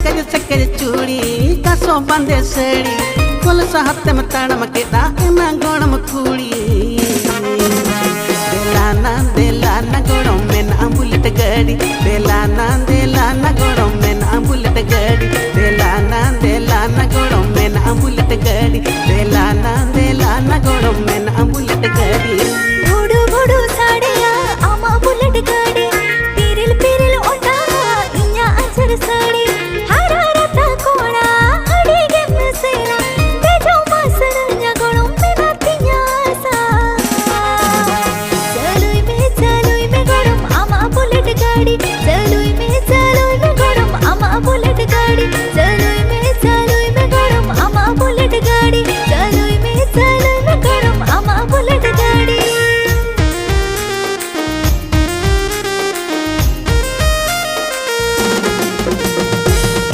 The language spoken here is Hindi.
सकज चूड़ी कसो बंदे सड़ी कुल साहत में तड़म के दाना गोड़म खूड़ी देलाना गोड़म में ना बुलेट गाड़ी देलाना गोड़म में ना बुलेट गाड़ी देलाना गोड़म में ना बुलेट गाड़ी देलाना गोड़म में ना बुलेट गाड़ी भोडू भोडू साड़िया आमा बुलेट गाड़ी पिरिल पिरिल ओटा इन्या अंचर साड़ी हरारता कोड़ा हड़ी के मसेला बेजो मासरन्या गोड़म में नातिया सा चलुई में गोड़म आमा बुलेट गाड़ी चलुई में गोड़म आमा बुलेट गाड़ी चलुई